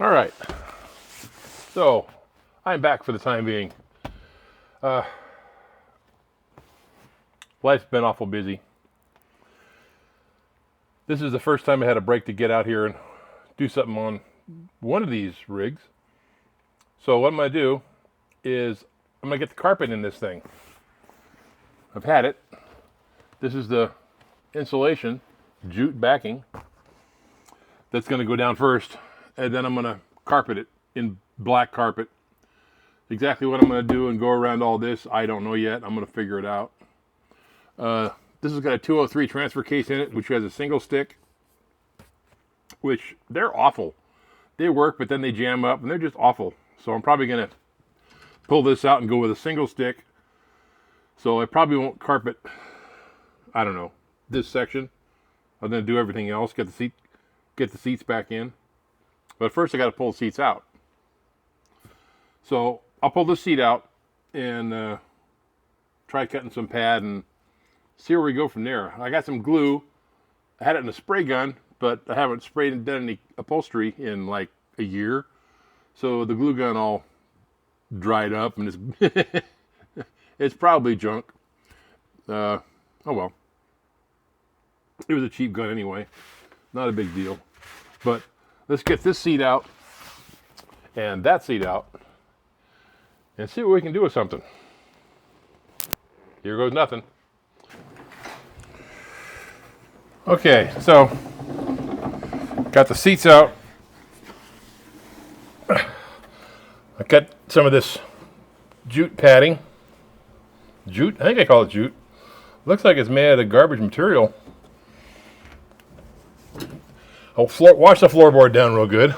All right, so I'm back for the time being. Life's been awful busy. This is the first time I had a break to get out here and do something on one of these rigs. So what I'm going to do is I'm going to get the carpet in this thing. I've had it. This is the insulation, jute backing, that's going to go down first, and then I'm going to carpet it in black carpet. Exactly what I'm going to do and go around all this, I don't know yet. I'm going to figure it out. This has got a 203 transfer case in it, which has a single stick, which they're awful. They work, but then they jam up, and they're just awful. So I'm probably going to pull this out and go with a single stick. So I probably won't carpet, I don't know, this section. I'm going to do everything else, get the seats back in. But first I got to pull the seats out. So I'll pull this seat out and try cutting some pad and see where we go from there. I got some glue. I had it in a spray gun, but I haven't sprayed and done any upholstery in like a year. So the glue gun all dried up and it's it's probably junk. Oh well. It was a cheap gun anyway. Not a big deal. But let's get this seat out and that seat out and see what we can do with something. Here goes nothing. Okay, so got the seats out. I got some of this jute padding. Jute? I think I call it jute. Looks like it's made out of garbage material. I'll wash the floorboard down real good.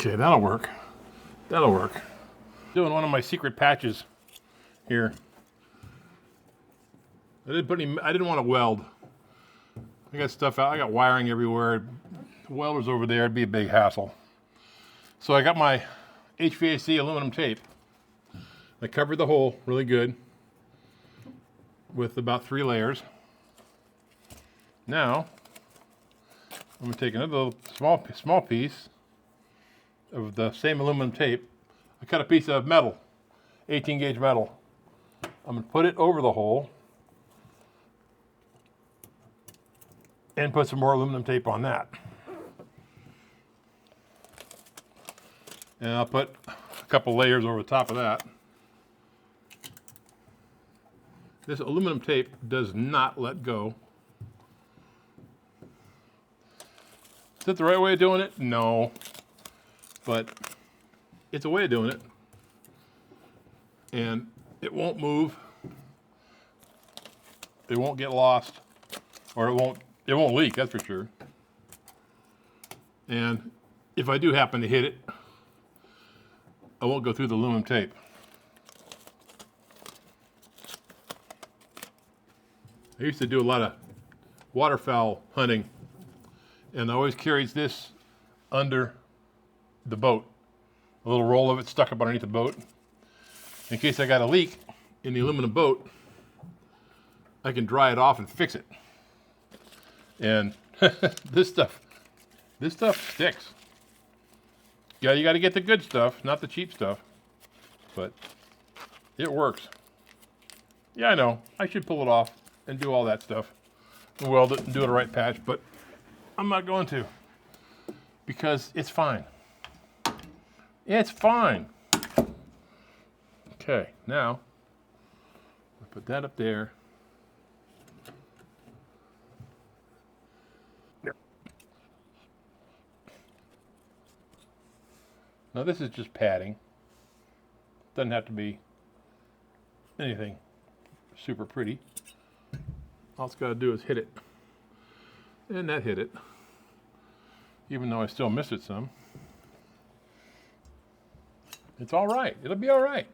Okay, that'll work. That'll work. Doing one of my secret patches here. I didn't want to weld. I got stuff out. I got wiring everywhere. The welder's over there. It'd be a big hassle. So I got my HVAC aluminum tape. I covered the hole really good with about 3 layers. Now I'm gonna take another small piece of the same aluminum tape. I cut a piece of metal, 18 gauge metal. I'm gonna put it over the hole and put some more aluminum tape on that. And I'll put a couple layers over the top of that. This aluminum tape does not let go. Is that the right way of doing it? No. But it's a way of doing it. And it won't move. It won't get lost. Or it won't leak, that's for sure. And if I do happen to hit it, I won't go through the aluminum tape. I used to do a lot of waterfowl hunting, and I always carries this under the boat. A little roll of it stuck up underneath the boat. In case I got a leak in the aluminum boat, I can dry it off and fix it. And this stuff sticks. Yeah, you got to get the good stuff, not the cheap stuff. But it works. Yeah, I know. I should pull it off and do all that stuff. Weld it and do it a right patch, but I'm not going to. Because it's fine. It's fine. Okay, now I'll put that up there. Now this is just padding. Doesn't have to be anything super pretty. All it's got to do is hit it. And that hit it. Even though I still miss it some. It's all right. It'll be all right.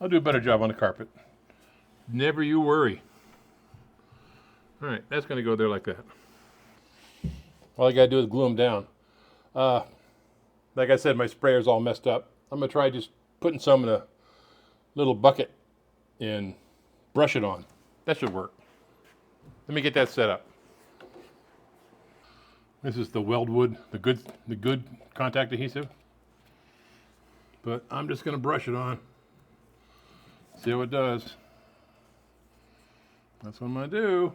I'll do a better job on the carpet. Never you worry. All right, that's going to go there like that. All I got to do is glue them down. Like I said, my sprayer's all messed up. I'm going to try just putting some in a little bucket and brush it on. That should work. Let me get that set up. This is the Weldwood, the good contact adhesive. But I'm just going to brush it on. See how it does. That's what I'm going to do.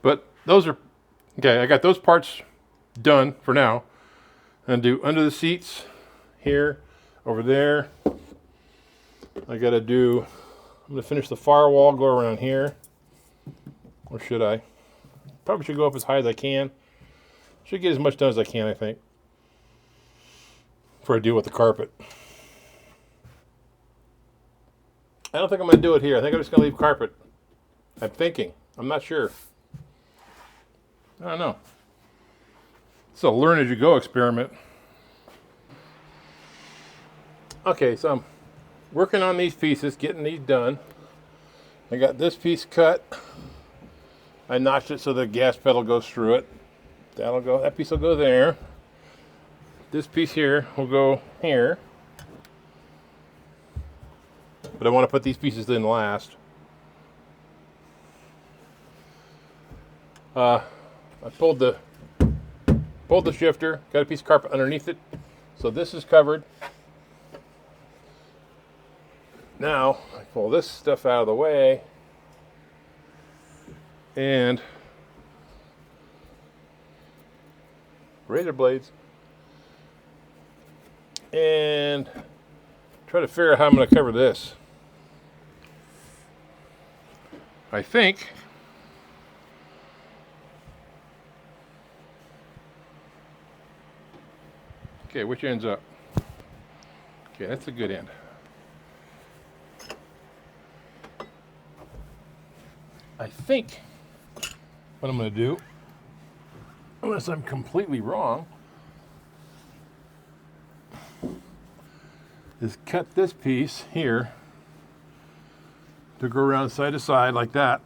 But those are, okay, I got those parts done for now. I'm going to do under the seats, here, over there. I got to do, I'm going to finish the firewall, go around here. Or should I? Probably should go up as high as I can. Should get as much done as I can, I think, before I deal with the carpet. I don't think I'm going to do it here. I think I'm just going to leave carpet. I'm thinking. I'm not sure. I don't know. It's a learn as you go experiment. Okay, so I'm working on these pieces, getting these done. I got this piece cut. I notched it so the gas pedal goes through it. That'll go, that piece will go there. This piece here will go here. But I want to put these pieces in last. I pulled the shifter, got a piece of carpet underneath it, so this is covered. Now I pull this stuff out of the way and razor blades and try to figure out how I'm going to cover this. I think okay, which end's up? Okay, that's a good end. I think what I'm going to do, unless I'm completely wrong, is cut this piece here to go around side to side like that,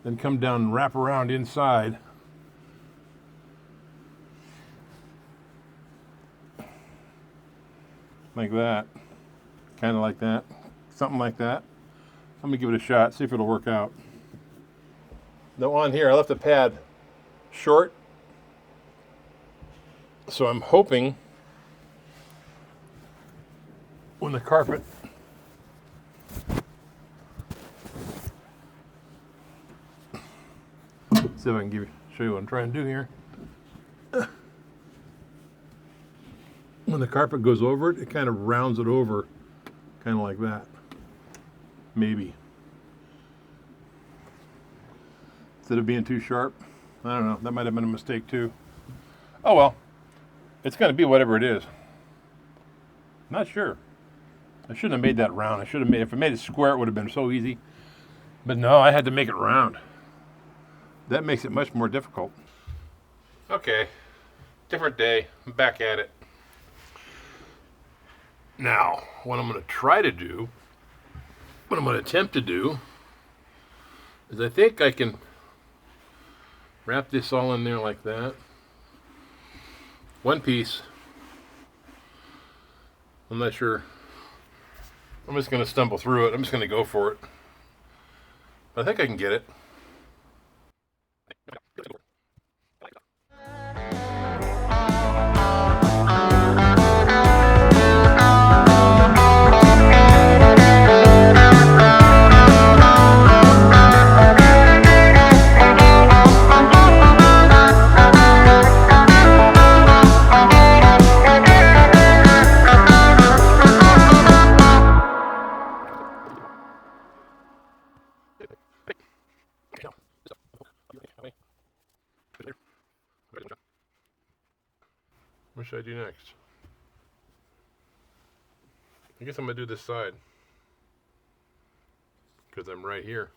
then come down and wrap around inside. Like that, kind of like that, something like that. I'm gonna give it a shot, see if it'll work out. Now on here, I left the pad short, so I'm hoping when the carpet see if I can show you what I'm trying to do here. When the carpet goes over it, it kind of rounds it over, kind of like that. Maybe. Instead of being too sharp. I don't know. That might have been a mistake too. Oh well. It's going to be whatever it is. Not sure. I shouldn't have made that round. I should have made, if I made it square, it would have been so easy. But no, I had to make it round. That makes it much more difficult. Okay. Different day. I'm back at it. Now, what I'm going to try to do, what I'm going to attempt to do, is I think I can wrap this all in there like that. One piece. I'm not sure. I'm just going to stumble through it. I'm just going to go for it. I think I can get it. What should I do next? I guess I'm going to do this side, because I'm right here.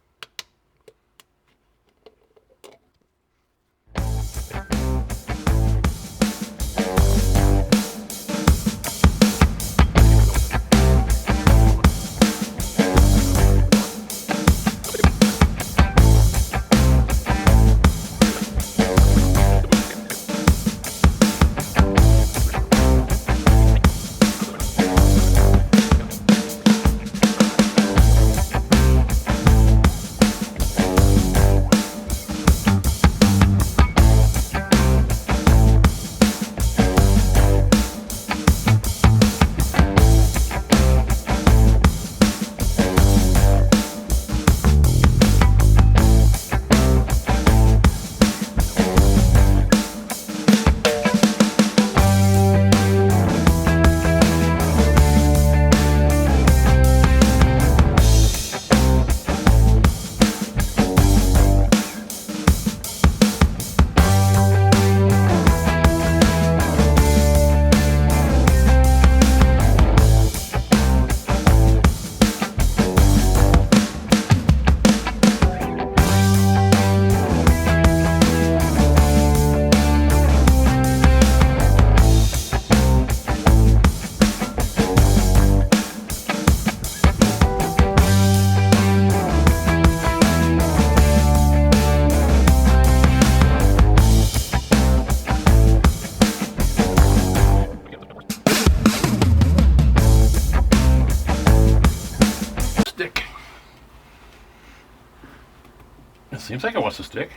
Seems like it wants to stick.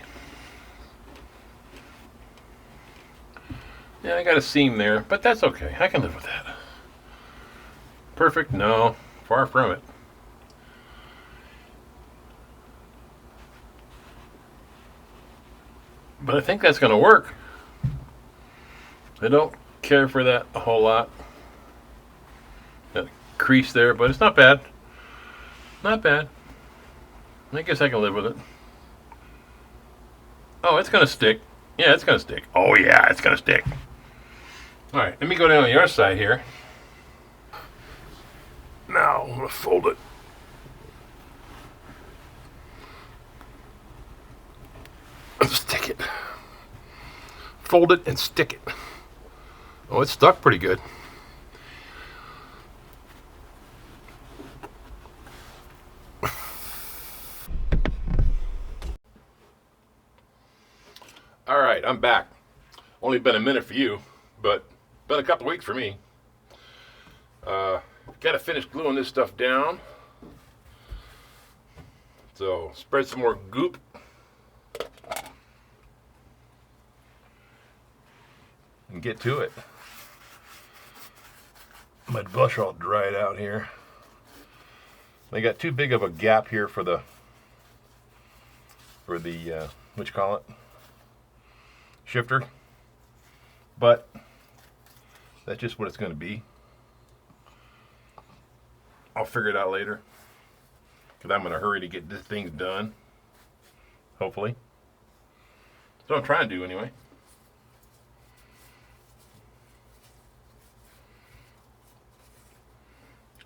Yeah, I got a seam there, but that's okay. I can live with that. Perfect? No, far from it. But I think that's going to work. I don't care for that a whole lot. That crease there, but it's not bad. Not bad. I guess I can live with it. Oh, it's going to stick. Yeah, it's going to stick. Oh, yeah, it's going to stick. All right, let me go down on the other side here. Now, I'm going to fold it. Stick it. Fold it and stick it. Oh, it's stuck pretty good. All right, I'm back. Only been a minute for you, but been a couple weeks for me. Got to finish gluing this stuff down. So spread some more goop. And get to it. My brush all dried out here. They got too big of a gap here for the what you call it? shifter, but that's just what it's going to be. I'll figure it out later, because I'm in a hurry to get this thing done, hopefully. That's what I'm trying to do anyway.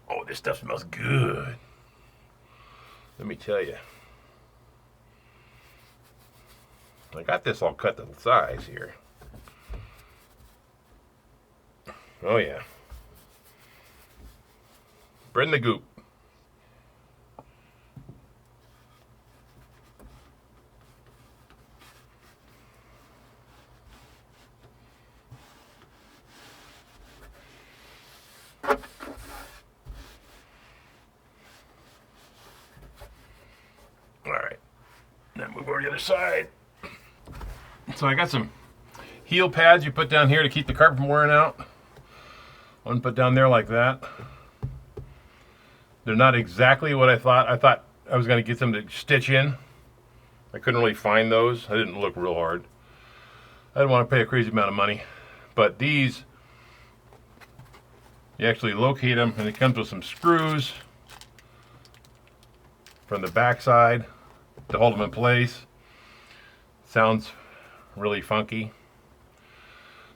Oh, this stuff smells good. Let me tell you. I got this all cut to size here. Oh yeah. Bread in the goop. Alright. Now move over to the other side. So I got some heel pads you put down here to keep the carpet from wearing out. One put down there like that. They're not exactly what I thought. I thought I was going to get them to stitch in. I couldn't really find those. I didn't look real hard. I didn't want to pay a crazy amount of money. But these, you actually locate them, and it comes with some screws from the back side to hold them in place. Sounds really funky,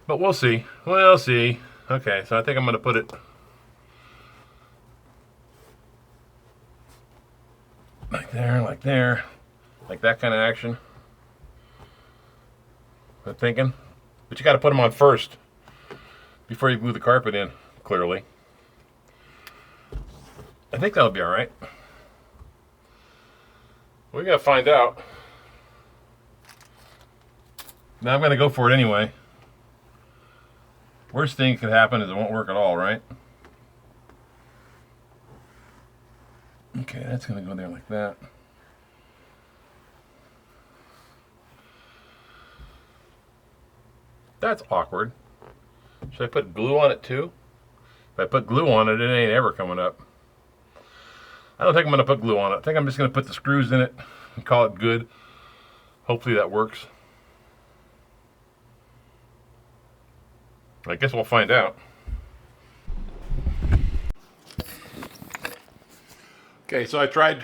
but we'll see. We'll see. Okay, so I think I'm going to put it like there, like that kind of action. I'm thinking, but you got to put them on first before you glue the carpet in. Clearly, I think that'll be all right. We got to find out. Now I'm going to go for it anyway. Worst thing that could happen is it won't work at all, right? Okay, that's going to go there like that. That's awkward. Should I put glue on it too? If I put glue on it, it ain't ever coming up. I don't think I'm going to put glue on it. I think I'm just going to put the screws in it and call it good. Hopefully that works. I guess we'll find out. Okay, so I tried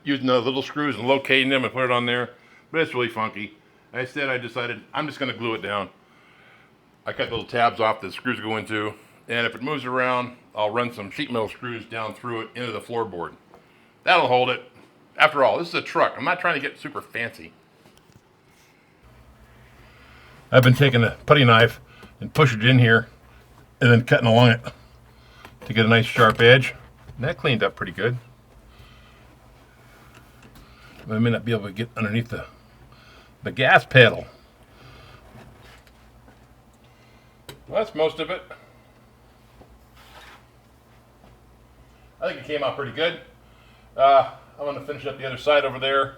using the little screws and locating them and put it on there, but it's really funky. Instead, I decided I'm just going to glue it down. I cut little tabs off that the screws go into, and if it moves around, I'll run some sheet metal screws down through it into the floorboard. That'll hold it. After all, this is a truck. I'm not trying to get super fancy. I've been taking a putty knife and pushing it in here and then cutting along it to get a nice sharp edge. And that cleaned up pretty good. But I may not be able to get underneath the gas pedal. Well, that's most of it. I think it came out pretty good. I'm going to finish up the other side over there.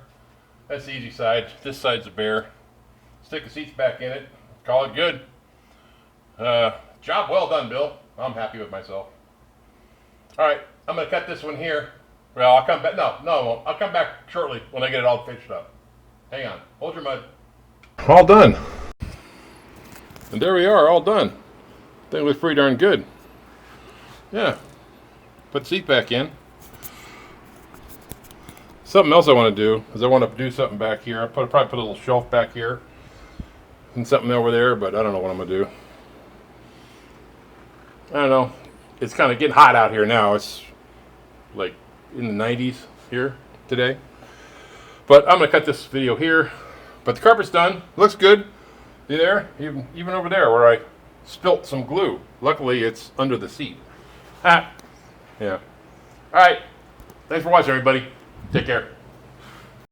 That's the easy side. This side's a bare. Stick the seats back in it. Call it good. Job well done, Bill. I'm happy with myself. All right, I'm going to cut this one here. Well, I'll come back. No, I won't. I'll come back shortly when I get it all fixed up. Hang on. Hold your mud. All done. And there we are, all done. I think it looks pretty darn good. Yeah. Put the seat back in. Something else I want to do is I want to do something back here. I'll probably put a little shelf back here and something over there, but I don't know what I'm going to do. I don't know. It's kind of getting hot out here now. It's like in the 90s here today. But I'm going to cut this video here. But the carpet's done. Looks good. See there? Even over there where I spilt some glue. Luckily, it's under the seat. Ha! Yeah. All right. Thanks for watching, everybody. Take care.